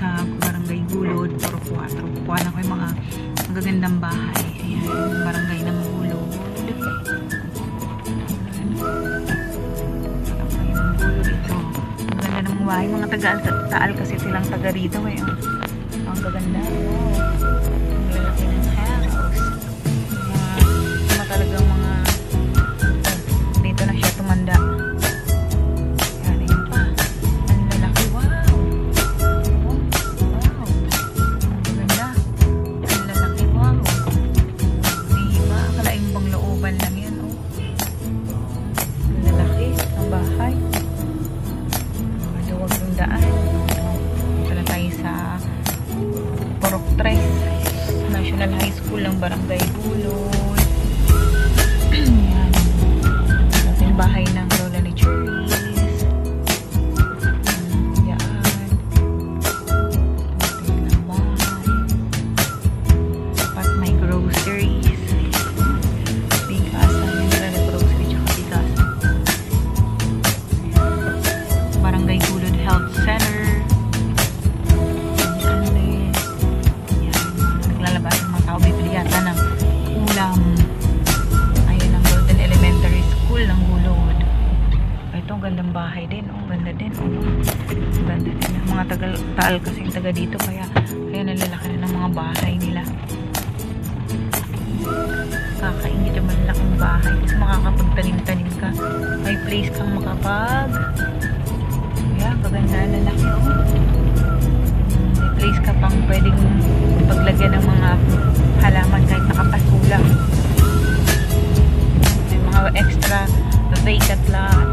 sa barangay Gulod, Puro 4. Kuha lang ko yung mga magagandang bahay. Ayan, barangay ng Gulod. Barangay ng Gulod ito. Ang ganda ng bahay. Mga taga-Taal kasi silang taga rito ngayon. Ang gaganda. Wow. Ang lalaki ng house. Mga talagang mga dito na siya tumanda. National High School ng Barangay Gulod. Ayan. Ating bahay ng lola ni Cherise. Ayan. Ating bahay. Dapat may groceries. Bigasan. Yan nila na grocery tsaka bigasan. Barangay Gulod Health Center. Ng ulam. Ayun ang Golden Elementary School ng Gulod. Ito, gandang bahay din. Oh, ganda din. Oh. Ganda din. Mga taga-Taal kasing taga dito. Kaya nalalaki na ng mga bahay nila. Kakaingit yung malalaking bahay. Kasi makakapagtanim-tanim ka. May place kang makapag. Kaya, kaganda na lalaki. Oh. May place ka pang pwedeng paglagyan ng mga halaman kahit nakapasula. May mga extra vacant lot.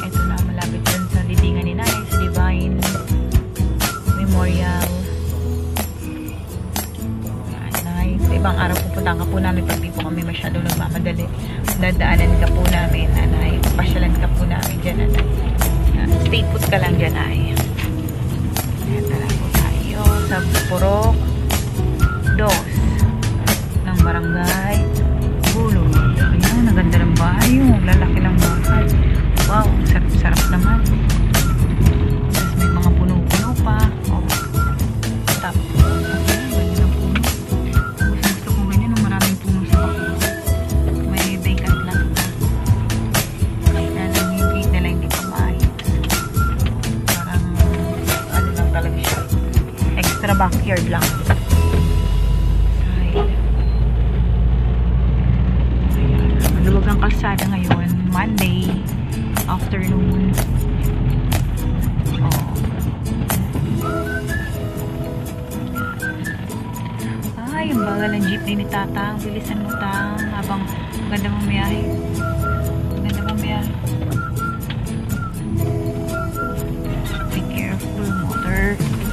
Ito na, malapit dun sa libingan ni Nanay, sa Divine Memorial. Nanay, sa ibang araw pupuntahan ka po namin pag di po kami masyado nagmamadali. Dadaanan ka po namin, Nanay. Pasyalan ka po namin dyan, Nanay. Stay put ka lang dyan, ay. Ayan, tala po tayo sa Purok 2 ng Barangay Gulod. Ayan, naganda ng bahay. Yung lalaki ng bahay. Wow, sarap-sarap naman. Tapos may mga puno-puno pa. Oh, tap. Ayan, ganda ng puno. Gusto ko ganyan, ng maraming puno sa bakit. May vacant lang. Kahit na lang yung gate nila hindi pa maayos. Talaga siya. Extra backyard lang. Maluwag ang kalsada ngayon. Monday afternoon. Oh. Ay, yung bagal ng jeepney ni Tatang. Bilisan mo, Tang. Habang ganda mong biyahe. Ganda mong biyahe.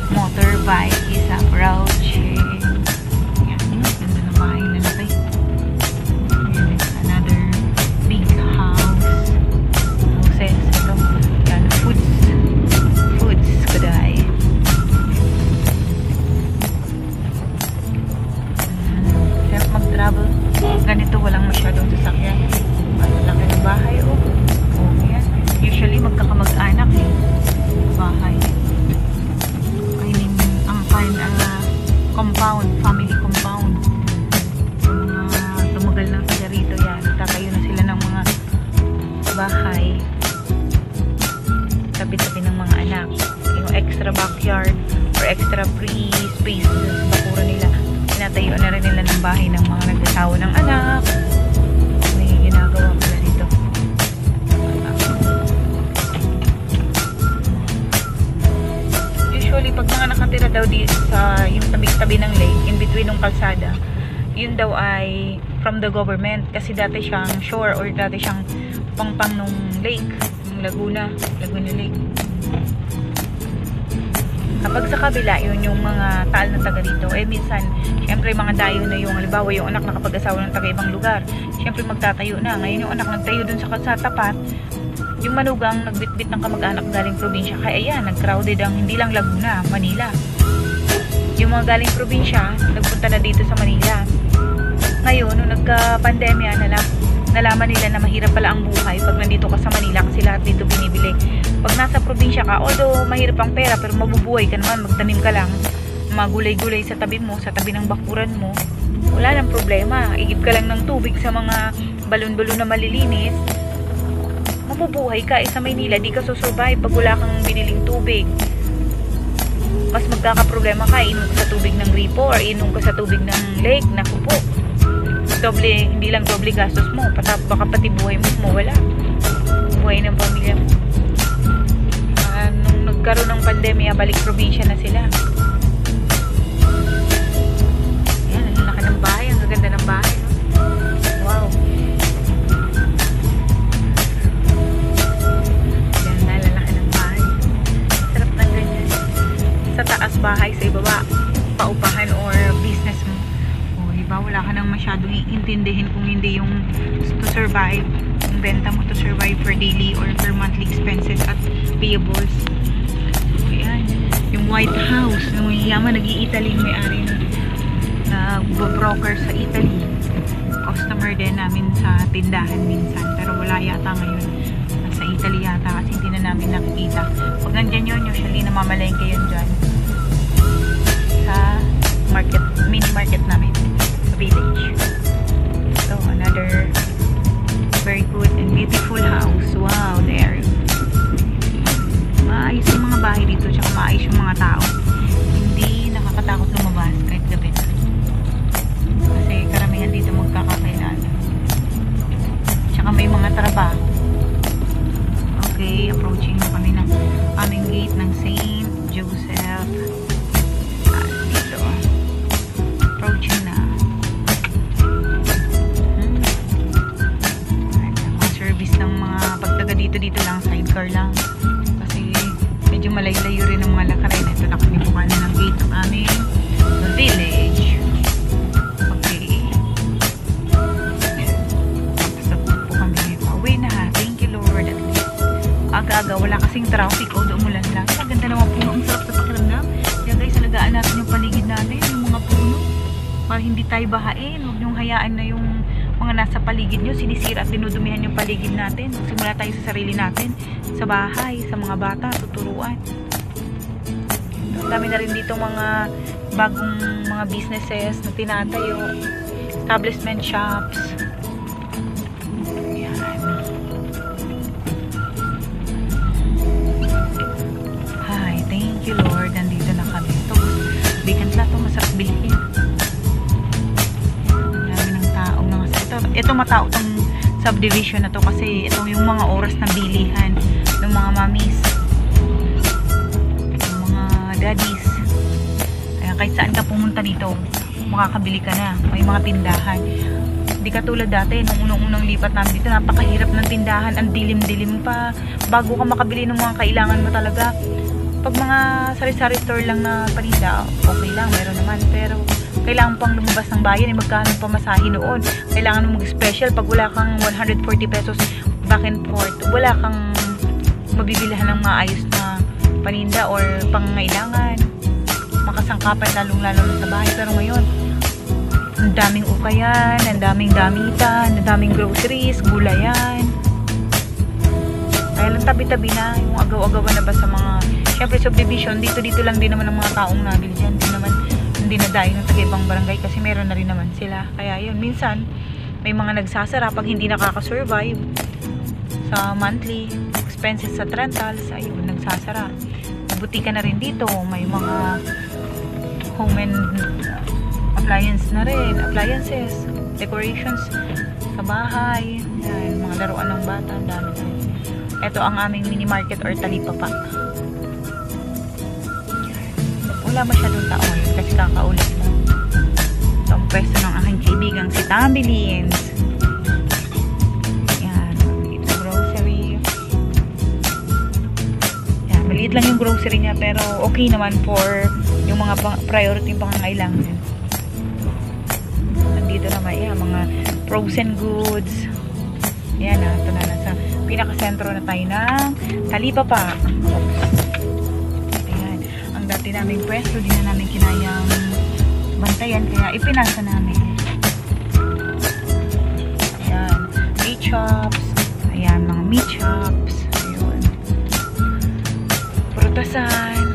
Motorbike is approaching. Yan, ganda ng bahay na laki. Ayan, it's another big house. Houses. Ito, yan, foods kuday. Hirap mag-travel. Ganito, walang masyadong sasakyan. Ang laki ng bahay, oh. Oh, yan. Usually, magkakamag-anak, eh. Bahay. Compound, family compound. Tumagal lang sila rito, yan. Tatayo na sila ng mga bahay tabi-tabi ng mga anak. Yung extra backyard or extra free space sa bakura nila, tinatayo na rin nila ng bahay ng mga nagsasawa ng anak. May ginagawa pala dito. Usually, pag mga nakatira daw dito sa yung tabi-tabi ng lake, in between ng kalsada, yun daw ay from the government. Kasi dati siyang shore or dati siyang pangpang nung lake, yung Laguna Lake. Kapag sa kabila, yun yung mga Taal na taga dito, eh minsan, syempre mga dayo na yung, halimbawa yung anak nakapag-asawa ng taga ibang lugar, syempre magtatayo na. Ngayon yung anak nagtayo dun sa tapat, yung manugang nagbitbit ng kamag-anak galing probinsya. Kaya ayan, nag-crowded ang hindi lang Laguna, Manila. Yung mga galing probinsya, nagpunta na dito sa Manila. Ngayon, nung nagka-pandemya na lang, nalaman nila na mahirap pala ang buhay pag nandito ka sa Manila kasi lahat dito binibili. Pag nasa probinsya ka, although mahirap ang pera pero mabubuhay ka naman, magtanim ka lang, magulay-gulay sa tabi mo, sa tabi ng bakuran mo, wala nang problema. Igib ka lang ng tubig sa mga balon-balon na malilinis, mabubuhay ka. Sa Maynila, di ka susurvive pag wala kang biniling tubig. Mas magkakaproblema ka, inom ka sa tubig ng gripo or inom ka sa tubig ng lake, naku po. Doble, hindi lang doble gastos mo, baka pati buhay mo mawala. Buhay ng pamilya mo. Nung nagkaroon ng pandemya, balik probinsya na sila. Ayan, ang laki ng bahay, ang gaganda ng bahay. Wow. Ganda, lalaki ng bahay. Sarap na ganyan. Sa taas bahay, sa ibaba, paupahan or business mo. O, diba, wala ka nang masyadong iintindihin kung hindi yung to survive. Yung benta mo to survive for daily or for monthly expenses at payables. Ayan. Yung White House, yung yaman, nag-i-Italy yung may-ari na broker sa Italy. Customer din namin sa tindahan minsan. Pero wala yata ngayon. Sa Italy yata kasi hindi na namin nakikita. Pag nandyan yun, usually namamalengke yun dyan. Sa market, mini market namin. Sa village. So, another very good and beautiful house. Wow, there. Maayos yung mga bahay dito, tsaka maayos yung mga tao. Hindi nakakatakot lumabas kahit gabi. Kasi karamihan dito magkakakailan. Tsaka may mga trabaho. Okay, approaching na kami ng aming gate ng St. Joseph. Dito. Approaching na. Service ng mga pagtaga dito lang, sidecar lang. Kasi medyo malayo-layo rin ng mga lakarin. Ito na kami bukanan ng gate ng aming village. Okay. Tapos po kami. Pauwi na ha. Thank you, Lord. At least aga-aga, wala kasing traffic o umulan lang. Ang ganda naman puno. Ang sarap sa pakiramdam. Kaya guys, alagaan natin yung paligid natin, yung mga puno. Para hindi tayo bahain. Huwag niyong hayaan na yung mga nasa paligid nyo, sinisira at dinudumihan yung paligid natin. Simula tayo sa sarili natin, sa bahay, sa mga bata, tuturuan. Dami na rin dito mga bagong mga businesses na tinatayo, establishment shops. Ayan. Hi, thank you Lord. Nandito na kami. Ito, vacant na ito, masarap bilhin. Ito matao tong subdivision na to kasi ito yung mga oras ng bilihan ng mga mommies, ng mga daddies. Kaya kahit saan ka pumunta dito, makakabili ka na. May mga tindahan. Hindi katulad dati, nung unang-unang lipat namin dito, napakahirap ng tindahan. Ang dilim-dilim pa. Bago ka makabili ng mga kailangan mo talaga. Pag mga sari-sari store lang na paninda, okay lang, meron naman. Pero kailangan pang lumabas ng bayan, magkano pamasahe noon. Kailangan mo mag-special pag wala kang 140 pesos back and forth. Wala kang mabibilihan ng maayos na paninda or pangangailangan. Makasangkapan lalong-lalo sa bahay. Pero ngayon, ang daming ukayan, ang daming damitan, ang daming groceries, gulayan. Kaya lang tabi-tabi na, yung agaw-agawan na ba sa mga, syempre subdivision, dito lang din naman ang mga taong nabili dyan. Hindi na dahil ng taga-ibang barangay kasi meron na rin naman sila. Kaya yun, minsan may mga nagsasara pag hindi nakaka-survive sa monthly expenses sa rentals, ayun, nagsasara. Butika na rin dito, may mga home and appliances, decorations sa bahay, yan, mga laruan ng bata, ang dami na. Ito ang aming mini market or talipapa. Wala masyadong tao ngayon kasi kakaulit na. Ito ang pwesto ng aking kaibigang si Tammy Lins. Yan, ito grocery. Yan, maliit lang yung grocery niya pero okay naman for yung mga priority pangangailangan. Nandito naman yan, mga frozen goods. Yan na, ito na nasa pinakasentro na tayo ng talipapa. Dati naming pwesto, di na namin kinayang bantayan, kaya ipinasa namin. Ayan. Prutas sign.